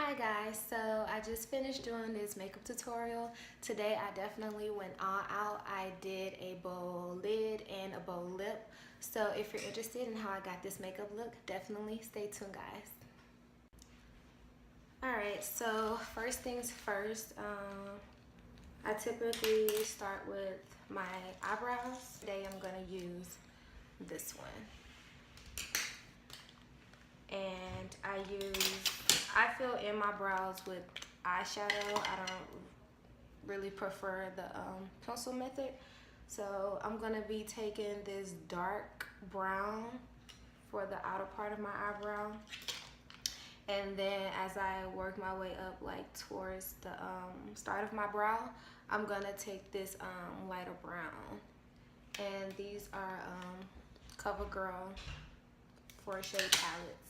Hi guys, so I just finished doing this makeup tutorial. Today I definitely went all out. I did a bow lid and a bow lip. So if you're interested in how I got this makeup look, definitely stay tuned guys. Alright, so first things first, I typically start with my eyebrows. Today I'm going to use this one. And I fill in my brows with eyeshadow. I don't really prefer the pencil method. So I'm gonna be taking this dark brown for the outer part of my eyebrow. And then as I work my way up like towards the start of my brow, I'm gonna take this lighter brown. And these are CoverGirl 4-shade palettes.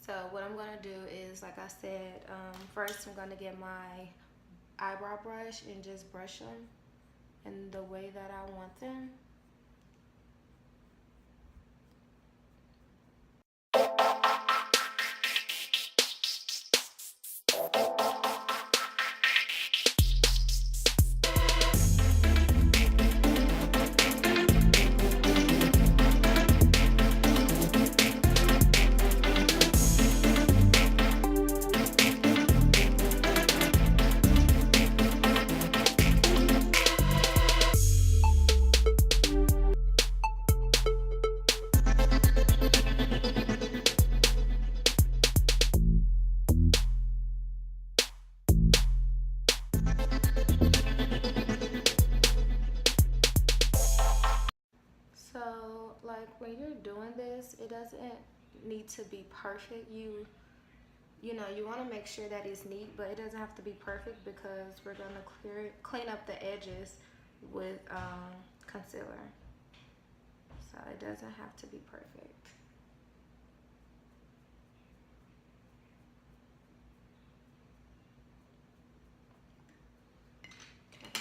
So what I'm gonna do is, like I said, first I'm gonna get my eyebrow brush and just brush them in the way that I want them. So like when you're doing this, it doesn't need to be perfect. You know, you want to make sure that it's neat, but it doesn't have to be perfect because we're going to clean up the edges with concealer. So it doesn't have to be perfect. Okay.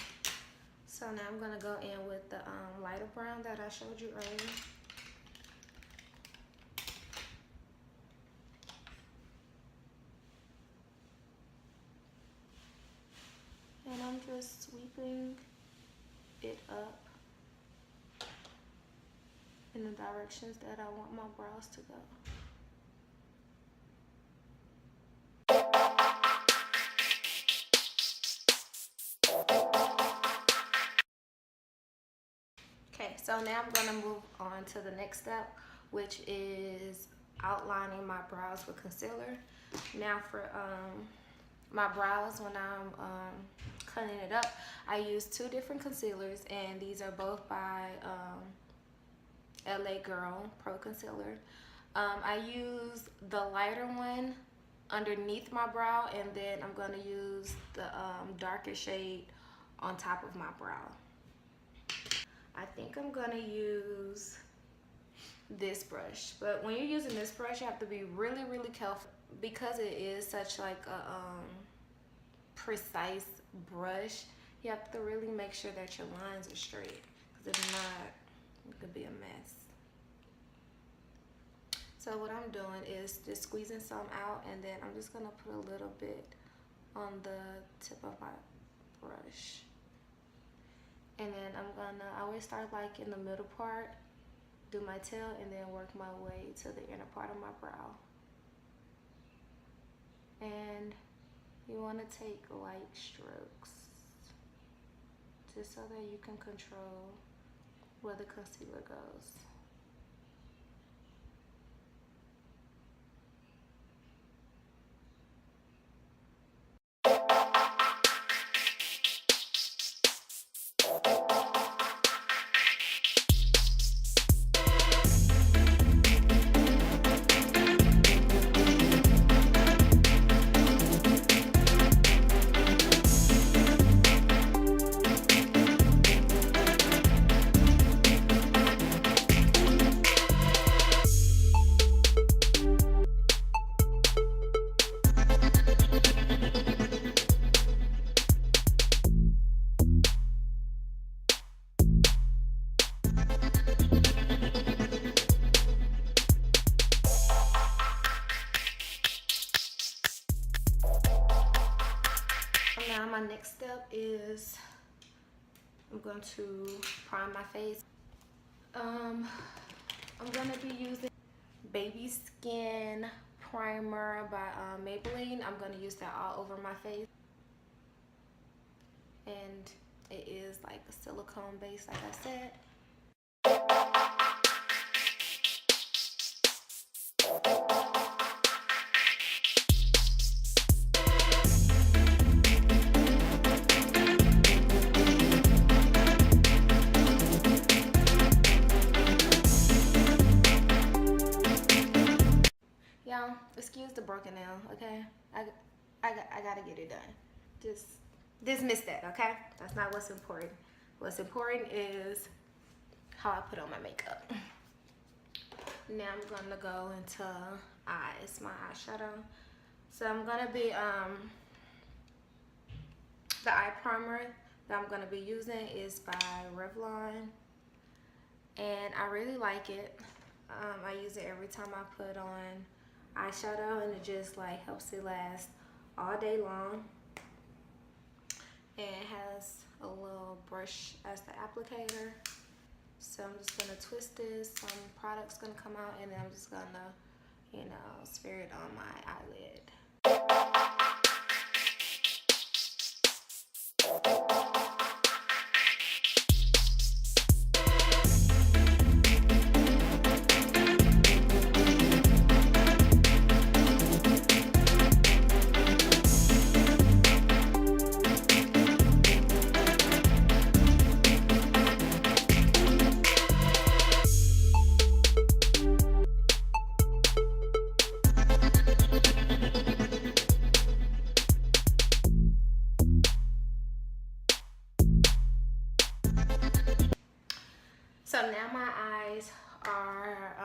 So now I'm going to go in with the lighter brown that I showed you earlier. And I'm just sweeping it up in the directions that I want my brows to go. Okay, so now I'm gonna move on to the next step, which is outlining my brows with concealer. Now for my brows, when I'm cleaning it up, I use two different concealers, and these are both by LA Girl Pro Concealer. I use the lighter one underneath my brow, and then I'm going to use the darker shade on top of my brow. I think I'm going to use this brush, but when you're using this brush, you have to be really careful because it is such like a precise brush. You have to really make sure that your lines are straight, because if not, it could be a mess. So what I'm doing is just squeezing some out, and then I'm just gonna put a little bit on the tip of my brush. And then I always start like in the middle part, do my tail, and then work my way to the inner part of my brow. And you want to take light strokes just so that you can control where the concealer goes. up is I'm going to prime my face. I'm gonna be using Baby Skin Primer by Maybelline. I'm gonna use that all over my face, and it is like a silicone base, like I said. Y'all, excuse the broken nail, okay? I gotta get it done. Just dismiss that, okay? That's not what's important. What's important is how I put on my makeup. Now I'm gonna go into eyes, my eyeshadow. So I'm gonna be the eye primer that I'm gonna be using is by Revlon, and I really like it. I use it every time I put on eyeshadow, and it just like helps it last all day long. And it has a little brush as the applicator. So I'm just gonna twist this, some product's gonna come out, and then I'm just gonna, you know, smear it on my eyelid. So now my eyes are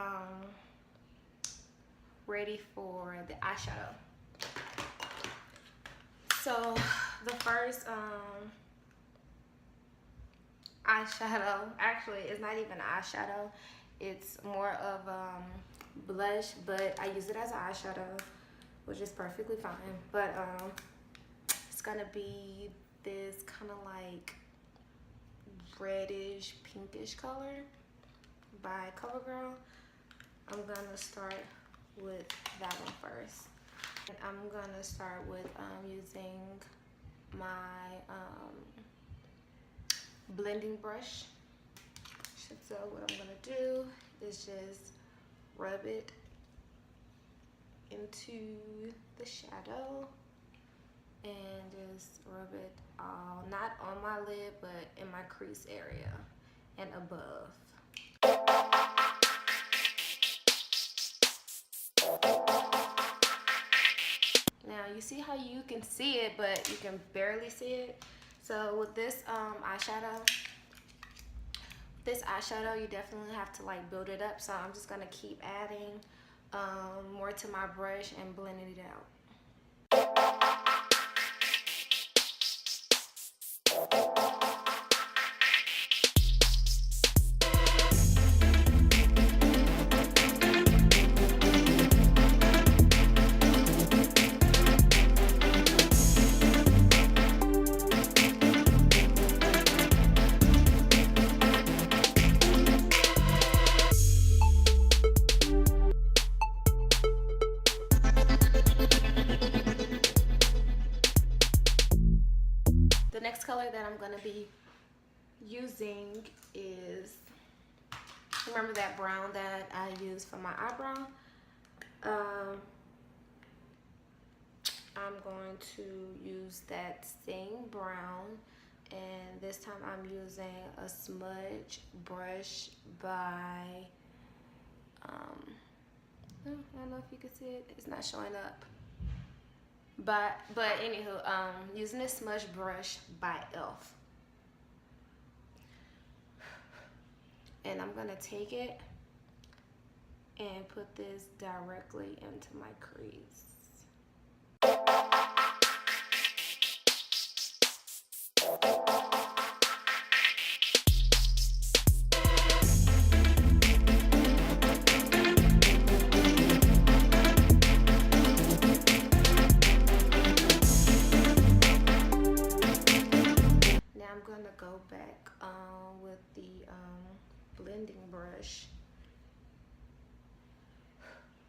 ready for the eyeshadow. So the first eyeshadow, actually it's not even an eyeshadow, it's more of blush, but I use it as an eyeshadow, which is perfectly fine. But it's gonna be this kind of like reddish pinkish color by CoverGirl. I'm gonna start with that one first, and I'm gonna start with using my blending brush. So what I'm gonna do is just rub it into the shadow and just rub it all, not on my lid, but in my crease area and above. Now you see how you can see it, but you can barely see it. So with this eyeshadow, you definitely have to like build it up. So I'm just gonna keep adding more to my brush and blending it out. The next color that I'm gonna be using is, remember that brown that I used for my eyebrow? I'm going to use that same brown, and this time I'm using a smudge brush by, I don't know if you can see it, it's not showing up. But anywho, using this smudge brush by e.l.f. And I'm gonna take it and put this directly into my crease. blending brush,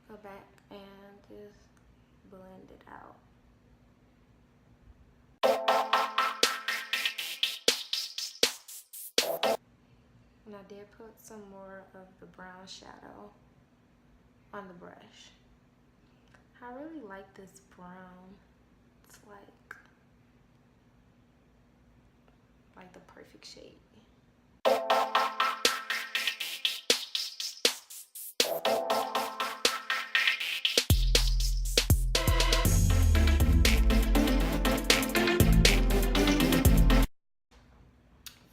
go back and just blend it out. And I did put some more of the brown shadow on the brush. I really like this brown. It's like the perfect shade.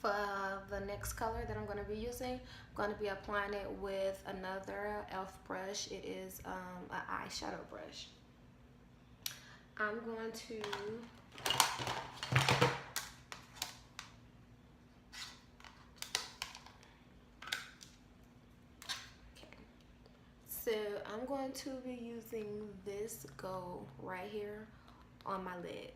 For the next color that I'm going to be using, I'm going to be applying it with another e.l.f. brush. It is an eyeshadow brush. I'm going to So I'm going to be using this gold right here on my lid.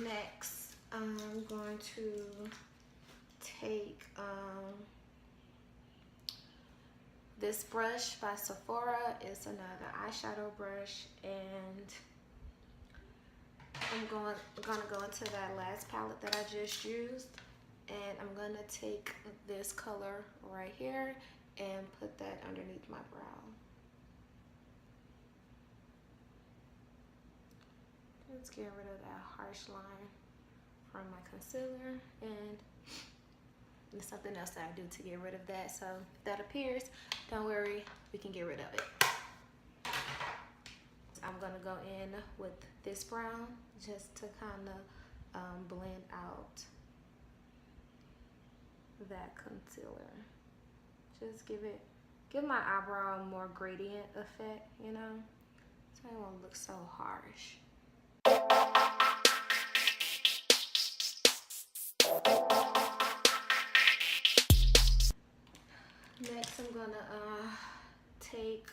Next, I'm going to take this brush by Sephora. It's another eyeshadow brush, and I'm gonna go into that last palette that I just used, and I'm gonna take this color right here and put that underneath my brow. Let's get rid of that harsh line from my concealer, and there's something else that I do to get rid of that. So if that appears, don't worry, we can get rid of it. I'm gonna go in with this brown just to kind of blend out that concealer. Just give my eyebrow a more gradient effect, you know, so it won't look so harsh. Next, I'm gonna take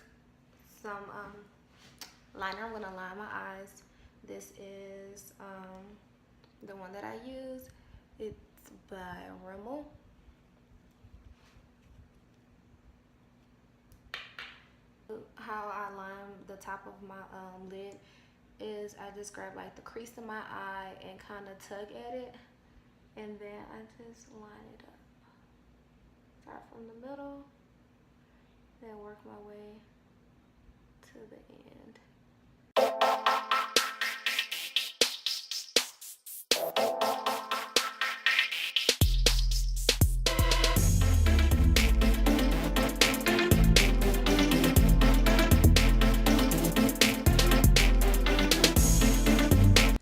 some liner. I'm gonna line my eyes. This is the one that I use. It's by Rimmel. How I line the top of my lid is I just grab like the crease in my eye and kind of tug at it, and then I just line it up. Start from the middle, then work my way to the end.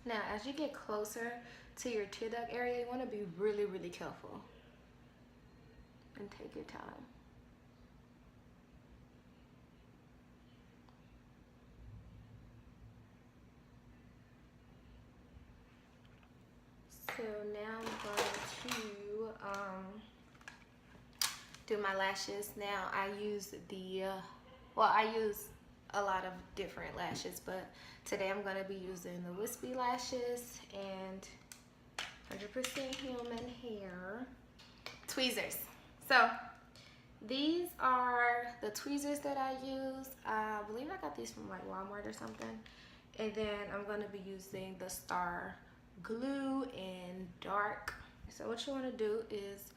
Now, as you get closer to your tear duct area, you want to be really, really careful and take your time. So now I'm going to do my lashes. Now I use I use a lot of different lashes, but today I'm going to be using the Wispy lashes and 100% human hair tweezers. So these are the tweezers that I use. I believe I got these from like Walmart or something. And then I'm going to be using the Star Glue in dark. So what you want to do is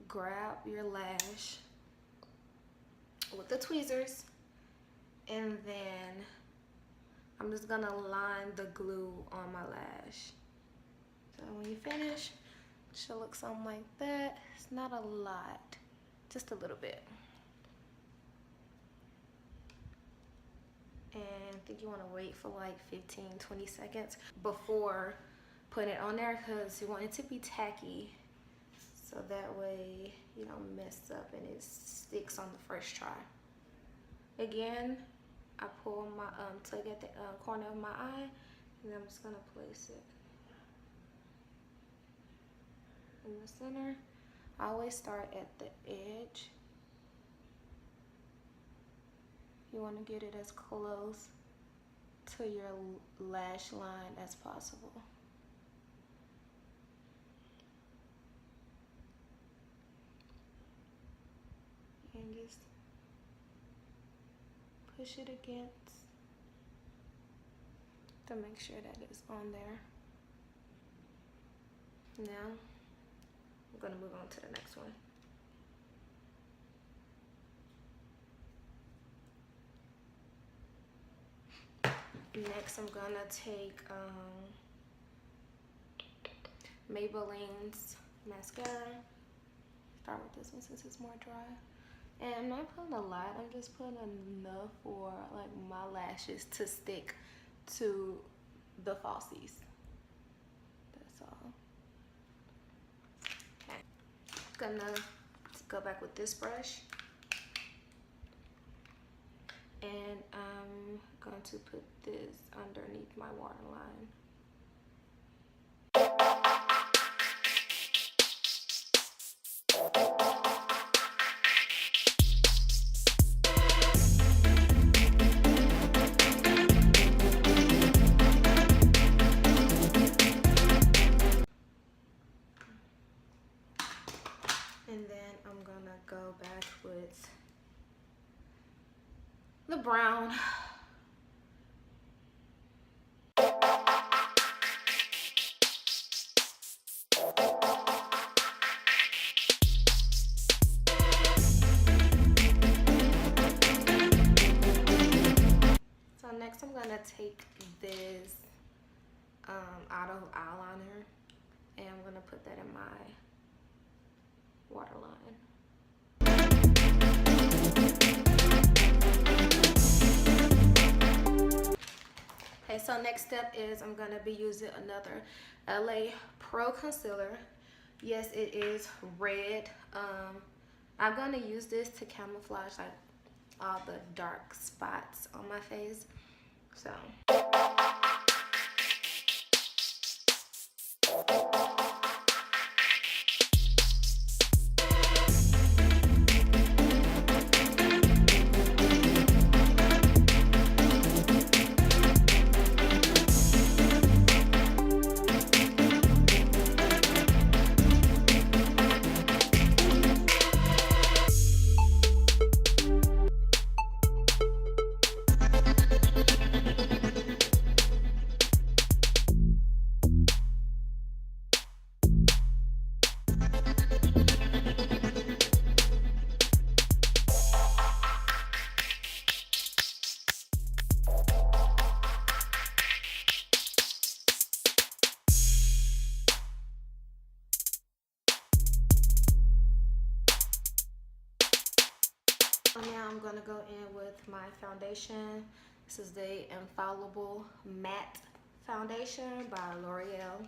grab your lash with the tweezers, and then I'm just gonna line the glue on my lash. So when you finish, it should look something like that. It's not a lot, just a little bit. And I think you want to wait for like 15-20 seconds before putting it on there, because you want it to be tacky, so that way you don't mess up and it sticks on the first try. Again, I pull my tug at the corner of my eye, and I'm just gonna place it in the center. I always start at the edge. You want to get it as close to your lash line as possible. And just push it against to make sure that it's on there. Now, I'm going to move on to the next one. Next, I'm gonna take Maybelline's mascara. Start with this one since it's more dry. And I'm not putting a lot, I'm just putting enough for like my lashes to stick to the falsies. That's all. Okay. Gonna go back with this brush. And I'm going to put this underneath my waterline. And then I'm gonna go back with the brown. So next I'm gonna take this auto eyeliner, and I'm gonna put that in my waterline. Okay, so next step is I'm gonna be using another LA Pro concealer. Yes, it is red. I'm gonna use this to camouflage like all the dark spots on my face. So. Now I'm gonna go in with my foundation. This is the Infallible Matte Foundation by L'Oreal.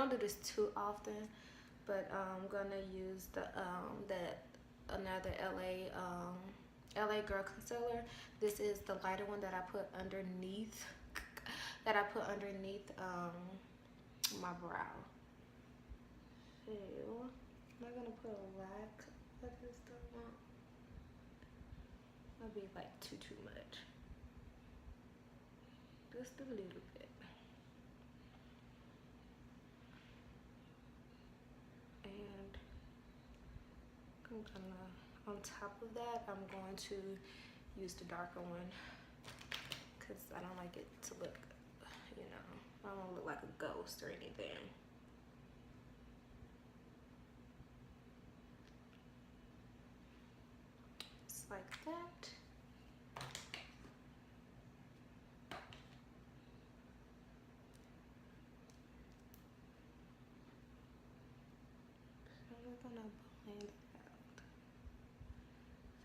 don't do this too often, but I'm gonna use the another LA Girl concealer. This is the lighter one that I put underneath my brow. So I'm not gonna put a lot. I just don't want. That'll be like too much. Just a little bit. And I'm gonna, on top of that, I'm going to use the darker one because I don't like it to look, you know, I don't want to look like a ghost or anything. Just like that. So we're gonna blend it out.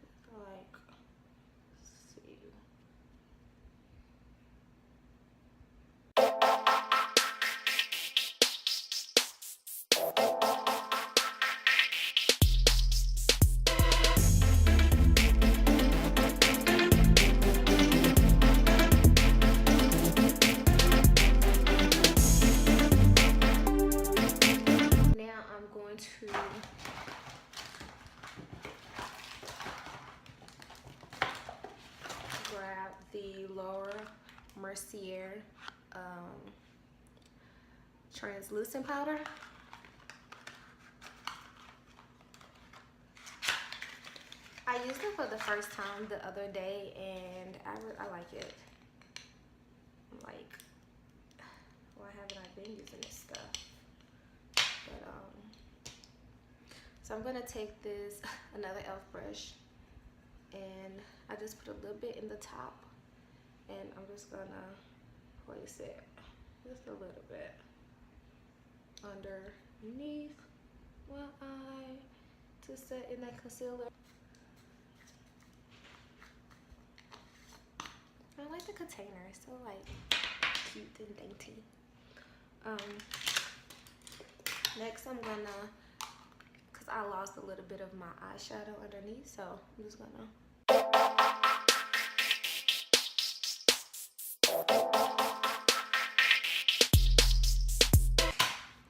Just like, see. Now I'm going to grab the Laura Mercier translucent powder. I used it for the first time the other day, and I like it. I'm like, why haven't I been using this stuff? But so I'm gonna take this another e.l.f. brush, and I just put a little bit in the top, and I'm just gonna place it just a little bit underneath my eye to set in that concealer. I like the container, it's so like cute and dainty. Next I'm gonna, cause I lost a little bit of my eyeshadow underneath, so I'm just gonna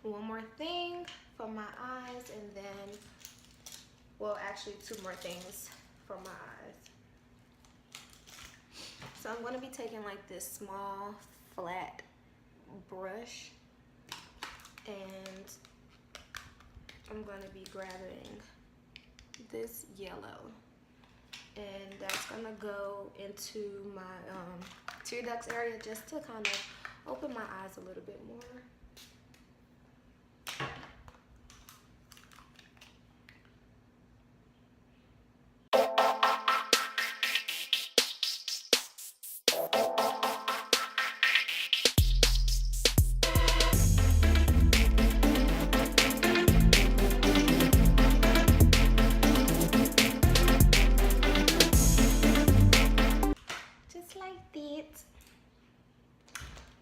one more thing for my eyes, and then, well, actually two more things for my eyes. So I'm going to be taking like this small flat brush, and I'm going to be grabbing this yellow, and that's going to go into my tear ducts area just to kind of open my eyes a little bit more.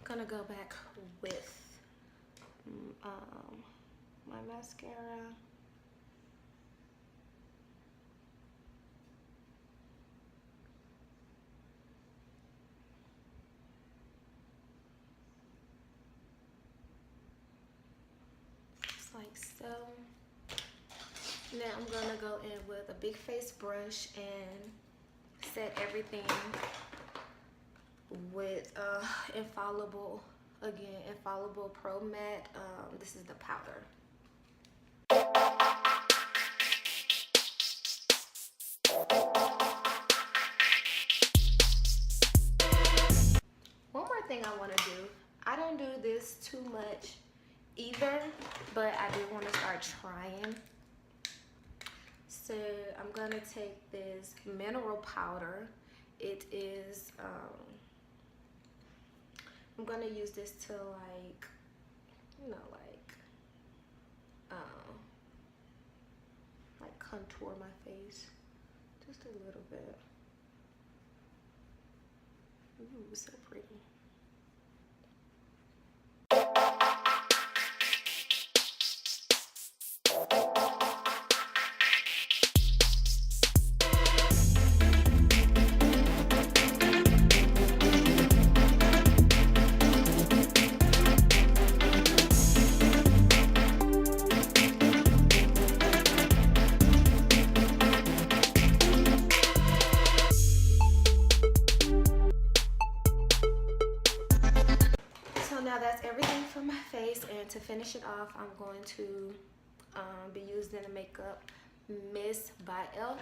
Gonna go back with my mascara. Just like so. Now I'm gonna go in with a big face brush and set everything with Infallible, again, Infallible Pro Matte. This is the powder. One more thing I want to do, I don't do this too much either, but I do want to start trying. So I'm gonna take this mineral powder. It is I'm gonna use this to like, you know, like contour my face just a little bit. Ooh, so pretty. I'm going to be using the makeup Miss by Elle.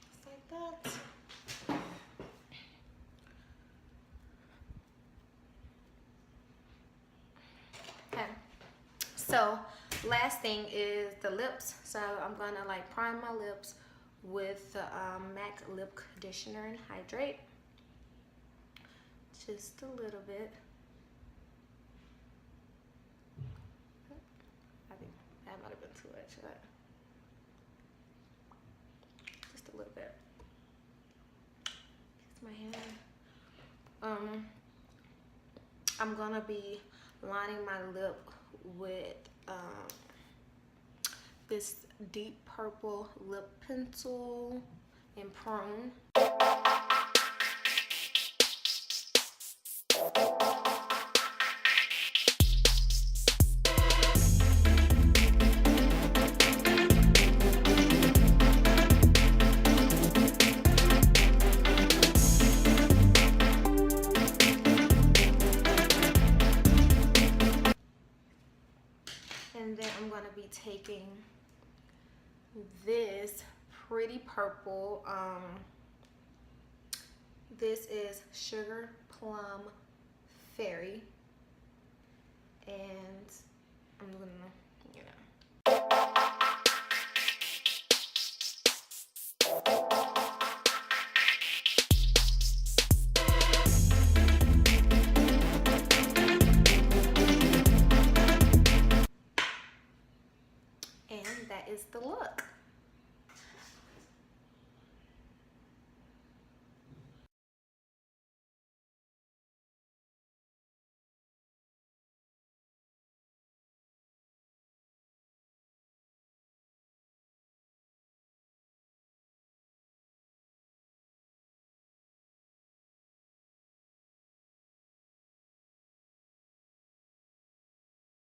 Just like that. Okay, so last thing is the lips. So I'm gonna like prime my lips with the MAC lip conditioner and hydrate, just a little bit. I think that might have been too much, but just a little bit. Kiss my hand. I'm gonna be lining my lip with this deep purple lip pencil in Prune. And then I'm gonna be taking this pretty purple, this is Sugar Plum Fairy, and I'm gonna, you know. And that is the look.